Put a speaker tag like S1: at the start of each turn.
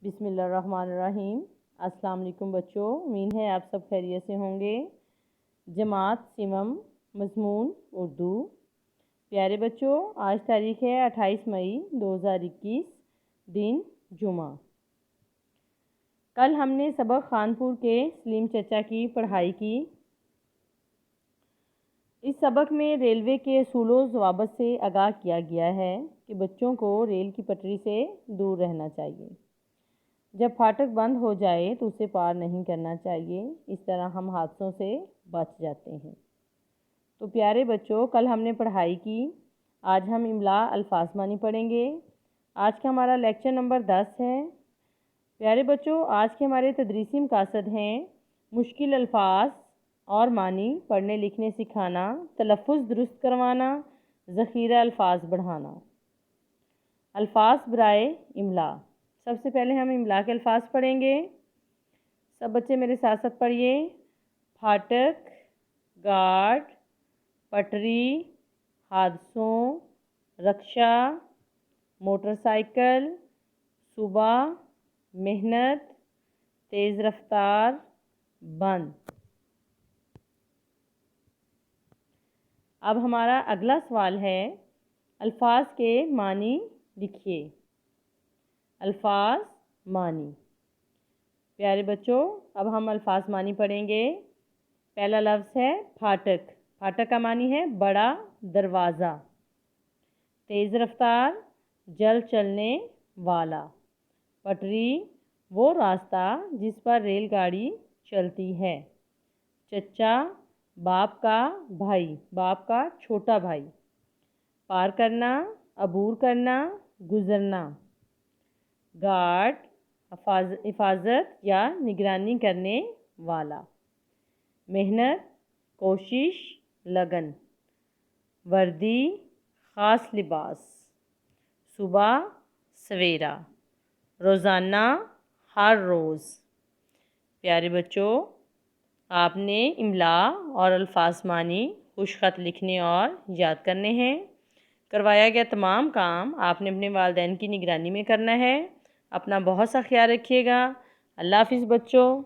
S1: بسم اللہ الرحمن الرحیم۔ السلام علیکم بچوں، امید ہے آپ سب خیریت سے ہوں گے۔ جماعت سیوم، مضمون اردو۔ پیارے بچوں، آج تاریخ ہے 28 مئی 2021، دن جمعہ۔ کل ہم نے سبق خانپور کے سلیم چچا کی پڑھائی کی۔ اس سبق میں ریلوے کے اصول و ضوابط سے آگاہ کیا گیا ہے کہ بچوں کو ریل کی پٹری سے دور رہنا چاہیے۔ جب پھاٹک بند ہو جائے تو اسے پار نہیں کرنا چاہیے، اس طرح ہم حادثوں سے بچ جاتے ہیں۔ تو پیارے بچوں، کل ہم نے پڑھائی کی، آج ہم املا الفاظ معنی پڑھیں گے۔ آج کا ہمارا لیکچر نمبر 10 ہے۔ پیارے بچوں، آج کے ہمارے تدریسی مقاصد ہیں: مشکل الفاظ اور معنی پڑھنے لکھنے سکھانا، تلفظ درست کروانا، ذخیرہ الفاظ بڑھانا۔ الفاظ برائے املا۔ سب سے پہلے ہم املا کے الفاظ پڑھیں گے۔ سب بچے میرے ساتھ ساتھ پڑھیے: پھاٹک، گارڈ، پٹری، حادثوں، رکشہ، موٹر سائیکل، صبح، محنت، تیز رفتار، بند۔ اب ہمارا اگلا سوال ہے، الفاظ کے معنی لکھیے۔ الفاظ معنی۔ پیارے بچوں، اب ہم الفاظ معنی پڑھیں گے۔ پہلا لفظ ہے پھاٹک۔ پھاٹک کا معنی ہے بڑا دروازہ۔ تیز رفتار، جلد چلنے والا۔ پٹری، وہ راستہ جس پر ریل گاڑی چلتی ہے۔ چچا، باپ کا بھائی، باپ کا چھوٹا بھائی۔ پار کرنا، عبور کرنا، گزرنا۔ گارڈ، حفاظت یا نگرانی کرنے والا۔ محنت، کوشش، لگن۔ وردی، خاص لباس۔ صبح، سویرا۔ روزانہ، ہر روز۔ پیارے بچوں، آپ نے املا اور الفاظ معنی خوش خط لکھنے اور یاد کرنے ہیں۔ کروایا گیا تمام کام آپ نے اپنے والدین کی نگرانی میں کرنا ہے۔ اپنا بہت سا خیال رکھیے گا۔ اللہ حافظ بچوں۔